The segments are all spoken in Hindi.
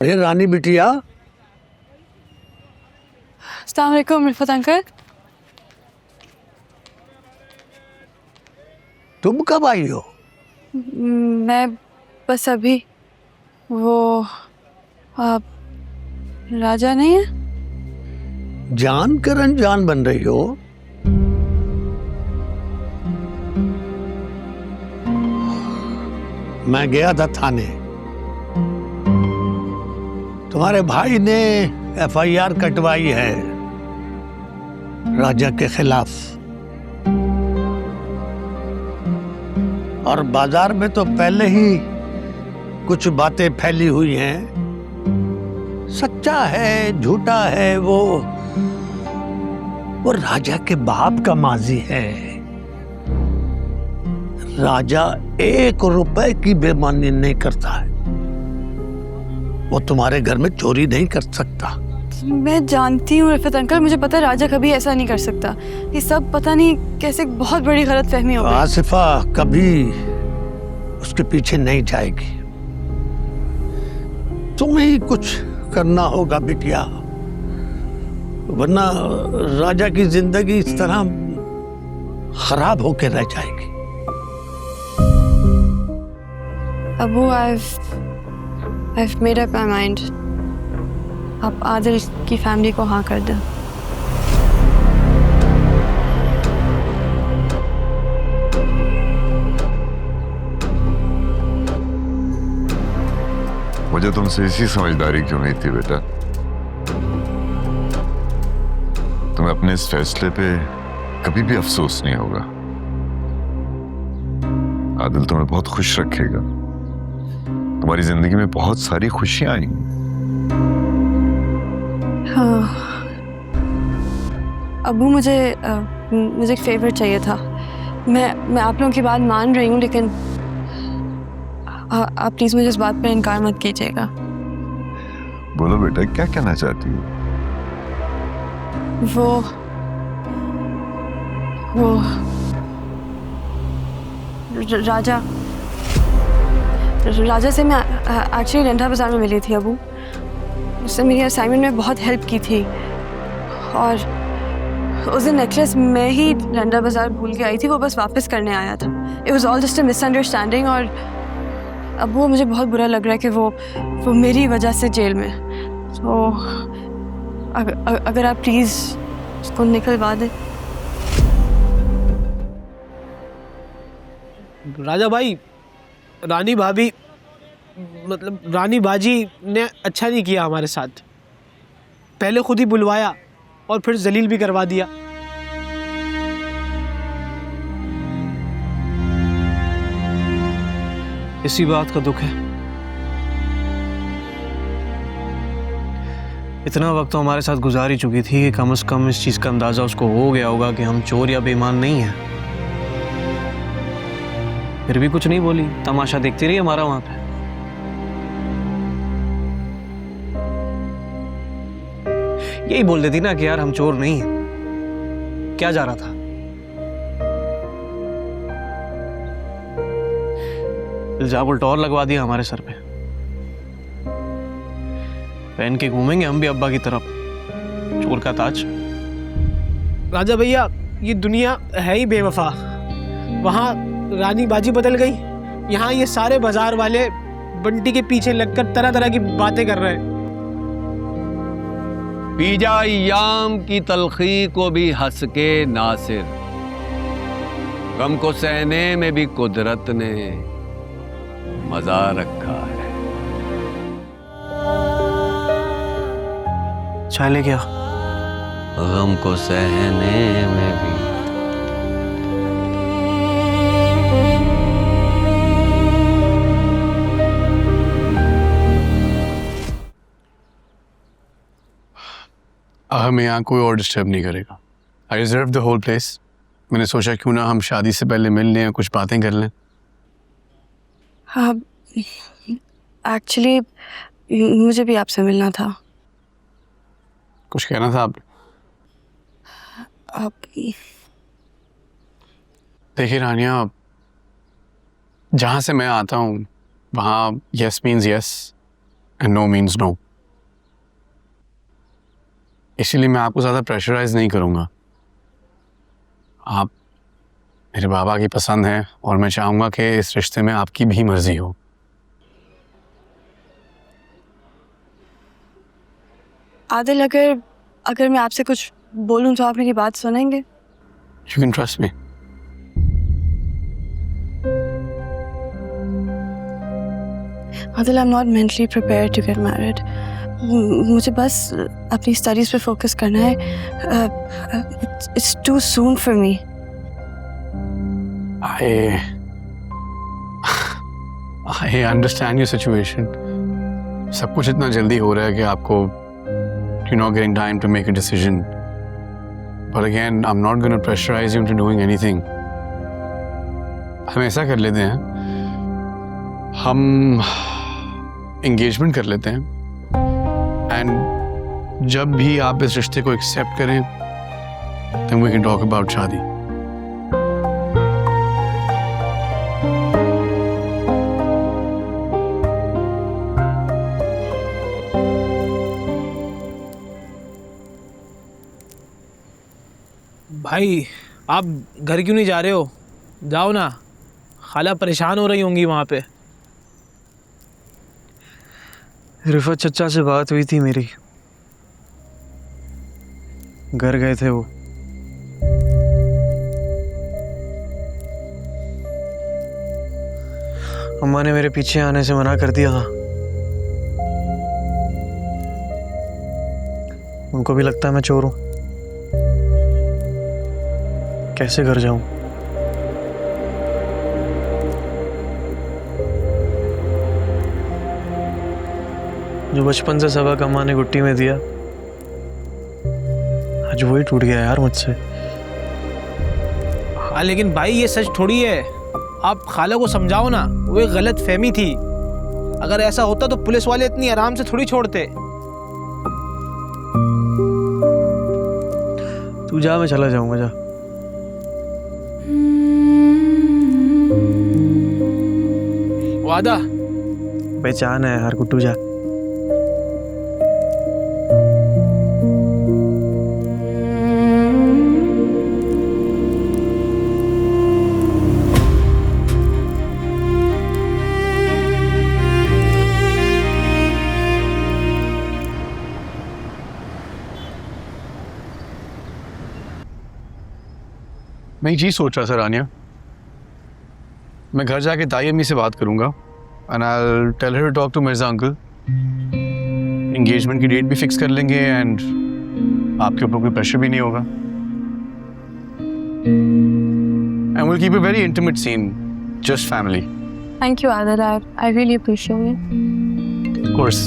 अरे रानी बिटिया। अस्सलाम वालेकुम रिफत अंकल। तुम कब आई हो? मैं बस अभी वो आप राजा नहीं है? जान कर अनजान बन रही हो। मैं गया था थाने। तुम्हारे भाई ने एफआईआर कटवाई है राजा के खिलाफ, और बाजार में तो पहले ही कुछ बातें फैली हुई हैं। सच्चा है झूठा है वो राजा के बाप का माजी है। राजा 1 रुपए की बेईमानी नहीं करता है। वो तुम्हारे घर में चोरी नहीं कर सकता। मैं जानती हूँ रिफत अंकल, मुझे पता है राजा कभी ऐसा नहीं कर सकता। ये सब पता नहीं कैसे बहुत बड़ी गलतफहमी हो गई। आसिफा कभी उसके पीछे नहीं जाएगी। तुम्हें ही कुछ करना होगा बिटिया, वरना राजा की जिंदगी इस तरह खराब होकर रह जाएगी। Abu, I've made up my mind. आप आदिल की फैमिली को हाँ कर दें। मुझे तुमसे इसी समझदारी क्यों नहीं थी बेटा। तुम्हें अपने इस फैसले पे कभी भी अफसोस नहीं होगा। आदिल तुम्हें बहुत खुश रखेगा। तुम्हारी जिंदगी में बहुत सारी खुशियां आएंगी। हाँ अबू, मुझे एक फेवर चाहिए था। मैं आप लोगों की बात मान रही हूँ, लेकिन आप प्लीज मुझे इस बात पर इनकार मत कीजिएगा। बोलो बेटा, क्या कहना चाहती हो? वो राजा से मैं एक्चुअली रंधा बाजार में मिली थी अबू। उसने मेरी असाइनमेंट में बहुत हेल्प की थी, और उस दिन नेकलेस मैं ही रंधा बाजार भूल के आई थी। वो बस वापस करने आया था। It was all just a misunderstanding. और अब वो मुझे बहुत बुरा लग रहा है कि वो मेरी वजह से जेल में। तो अगर आप प्लीज़ उसको निकलवा दें। राजा भाई, रानी भाभी मतलब रानी बाजी ने अच्छा नहीं किया हमारे साथ। पहले खुद ही बुलवाया और फिर जलील भी करवा दिया। इसी बात का दुख है। इतना वक्त तो हमारे साथ गुजार ही चुकी थी कि कम से कम इस चीज का अंदाजा उसको हो गया होगा कि हम चोर या बेईमान नहीं हैं। फिर भी कुछ नहीं बोली, तमाशा देखती रही हमारा वहां पे। यही बोल देती ना कि यार हम चोर नहीं हैं। क्या जा रहा था? इल्जाम उल्टा और लगवा दिया हमारे सर पे। पहन के घूमेंगे हम भी अब्बा की तरफ, चोर का ताज। राजा भैया, ये दुनिया है ही बेवफा। वहां रानी बाजी बदल गई, यहाँ ये सारे बाजार वाले बंटी के पीछे लगकर तरह तरह की बातें कर रहे हैं। पीजा अय्याम की तलखी को भी हंस के नासिर, गम को सहने में भी कुदरत ने मजा रखा है। चाय ले गया। गम को सहने में भी। हमें यहाँ कोई और डिस्टर्ब नहीं करेगा। आई रिजर्व द होल प्लेस। मैंने सोचा क्यों ना हम शादी से पहले मिल लें, कुछ बातें कर लें। हाँ एक्चुअली मुझे भी आपसे मिलना था। कुछ कहना था आप? देखिए रानिया, जहाँ से मैं आता हूँ वहाँ yes means yes and no means no. इसीलिए मैं आपको ज़्यादा प्रेशराइज नहीं करूँगा। आप मेरे बाबा की पसंद है और मैं चाहूँगा कि इस रिश्ते में आपकी भी मर्जी हो। आदिल, अगर मैं आपसे कुछ बोलूं तो आप मेरी बात सुनेंगे? You can trust me. Adil, I am not mentally prepared to get married. मुझे बस अपनी स्टडीज पे फोकस करना है। It's too soon for me. I understand your situation. सब कुछ इतना जल्दी हो रहा है कि आपको you're not getting time to make a decision. But again, I'm not going to pressurize you into doing anything. हम ऐसा कर लेते हैं, हम engagement कर लेते हैं, and जब भी आप इस रिश्ते को accept करें, then we can talk about शादी। भाई, आप घर क्यों नहीं जा रहे हो? जाओ ना, खाला परेशान हो रही होंगी वहाँ पे। रिफत चचा से बात हुई थी मेरी, घर गए थे वो। अम्मा ने मेरे पीछे आने से मना कर दिया था। उनको भी लगता है मैं चोर हूँ। कैसे घर जाऊं? जो बचपन से सबक अम्मा ने गुट्टी में दिया, आज वही टूट गया यार मुझसे। हाँ, लेकिन भाई ये सच थोड़ी है। आप खाला को समझाओ ना, वो एक गलत फहमी थी। अगर ऐसा होता तो पुलिस वाले इतनी आराम से थोड़ी छोड़ते। तू जा, मैं चला जाऊंगा, जा। वादा? पहचान है यार कुट्टू, जा। मैं एक चीज़ सोच रहा था रानिया, मैं घर जाके ताई अम्मी से बात करूंगा and I will tell her to talk to Mirza uncle. Engagement की डेट भी फिक्स कर लेंगे एंड आपके ऊपर कोई प्रेशर भी नहीं होगा। And will keep a very intimate scene, just family. Thank you Adil, I really appreciate it. Of course.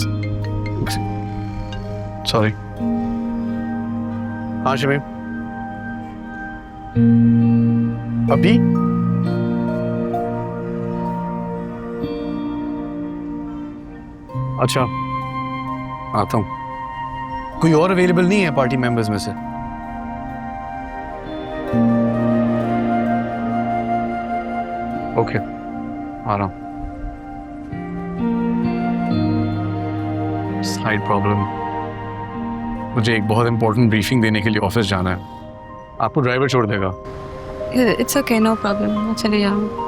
Sorry. हाँ शमीम, अभी अच्छा आता हूँ। कोई और अवेलेबल नहीं है पार्टी मेंबर्स में से? ओके, आ रहा हूँ। साइड प्रॉब्लम, मुझे एक बहुत इंपॉर्टेंट ब्रीफिंग देने के लिए ऑफिस जाना है। आपको ड्राइवर छोड़ देगा? इट्स ओके, नो प्रॉब्लम, मैं चले जाऊँ।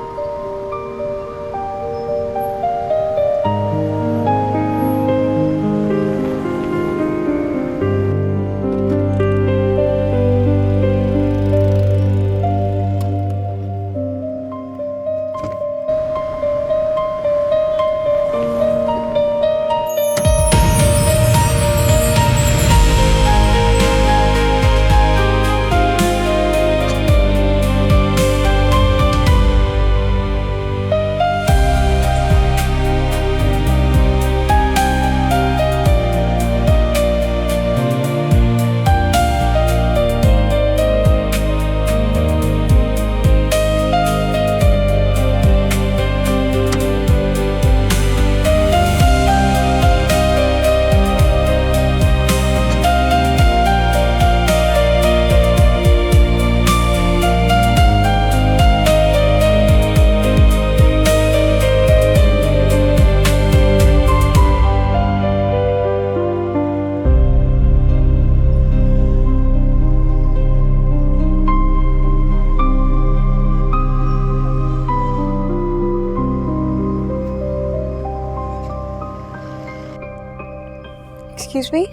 एक्सक्यूज मी,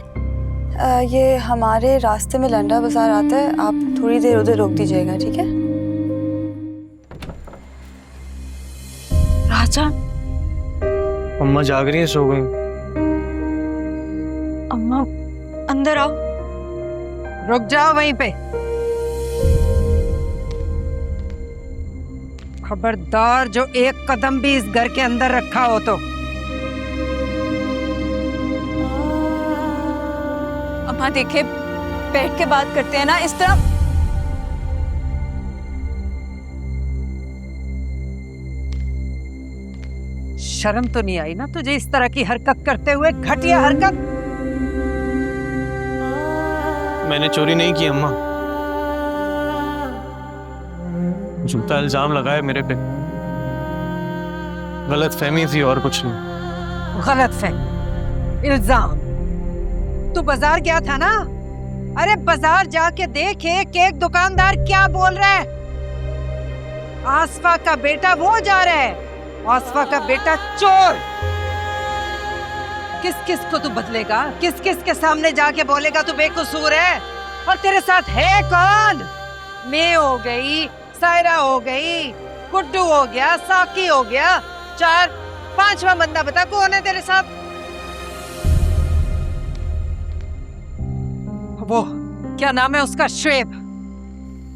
ये हमारे रास्ते में लंडा बाजार आता है, आप थोड़ी देर उधर रोक दीजिएगा, ठीक है? राजा, अम्मा जाग रही है, सो गई। अम्मा अंदर आओ। रुक जाओ वहीं पे। खबरदार जो एक कदम भी इस घर के अंदर रखा हो तो। अम्मा देखिए, बैठ के बात करते हैं ना, इस तरह। शर्म तो नहीं आई ना तुझे इस तरह की हरकत करते हुए? घटिया हरकत। मैंने चोरी नहीं की अम्मा, झूठा इल्जाम लगाया मेरे पे। गलत फहमी थी और कुछ नहीं। गलत फहमी, इल्जाम। तू बाजार गया था ना? अरे बाजार जाके देखे कि एक दुकानदार क्या बोल रहा है। आसफा का बेटा वो जा रहा है, आसफा का बेटा चोर। किस किस को तू बदलेगा? किस किस के सामने जाके बोलेगा तू बेकसूर है? और तेरे साथ है कौन? मैं हो गई, सायरा हो गई, गुड्डू हो गया, साकी हो गया, 4 5वां बंदा बता कौन है तेरे साथ? वो क्या नाम है उसका, शुएब।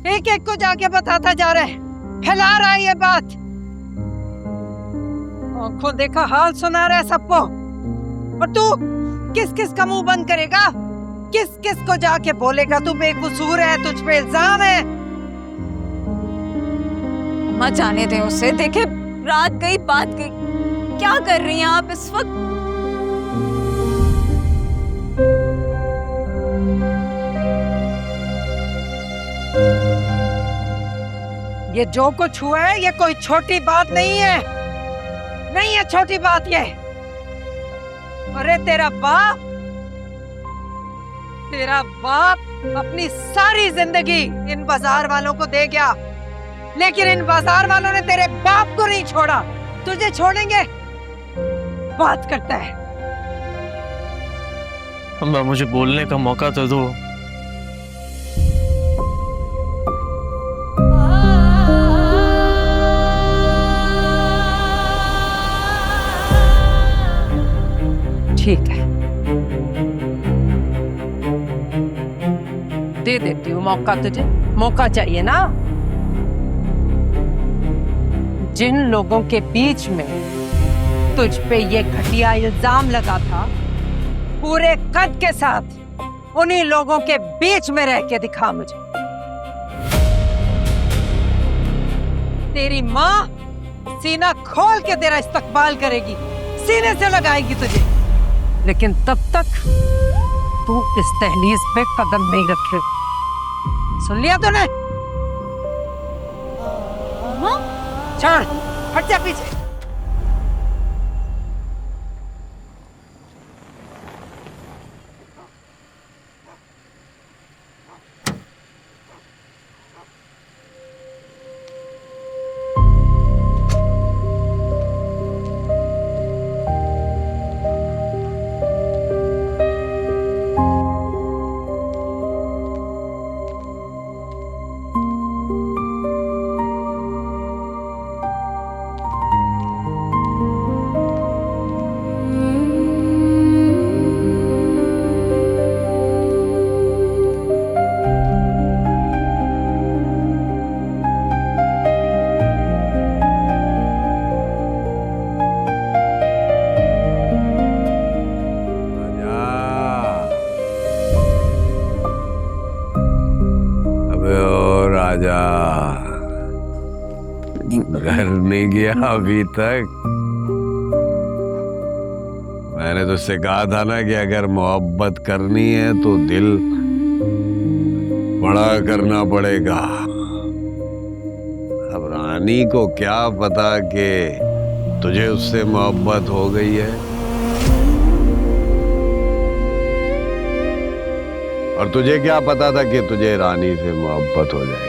एक एक को जाके बताता जा रहा है, फैला रहा है ये बात। आंखों देखा हाल सुना रहा है सबको। और तू किस किस का मुंह बंद करेगा? किस किस को जाके बोलेगा तू बेकसूर है, तुझ पे इल्जाम है? अम्मा जाने दे उसे, देखे रात गई बात गई। क्या कर रही हैं आप इस वक्त? ये जो कुछ हुआ है ये कोई छोटी बात नहीं है, नहीं है छोटी बात ये। अरे तेरा बाप अपनी सारी जिंदगी इन बाजार वालों को दे गया, लेकिन इन बाजार वालों ने तेरे बाप को नहीं छोड़ा। तुझे छोड़ेंगे? बात करता है। अम्मा मुझे बोलने का मौका तो दो। ठीक है, दे देती हूँ मौका तुझे। मौका चाहिए ना? जिन लोगों के बीच में तुझ पे ये घटिया इल्जाम लगा था, पूरे कद के साथ उन्हीं लोगों के बीच में रह के दिखा मुझे। तेरी माँ सीना खोल के तेरा इस्तकबाल करेगी, सीने से लगाएगी तुझे, लेकिन तब तक तू इस दहलीज पे कदम नहीं रखे। सुन लिया तूने? चल हट जा पीछे। घर नहीं गया अभी तक? मैंने तो उससे कहा था ना कि अगर मोहब्बत करनी है तो दिल बड़ा करना पड़ेगा। अब रानी को क्या पता कि तुझे उससे मोहब्बत हो गई है, और तुझे क्या पता था कि तुझे रानी से मोहब्बत हो जाएगी?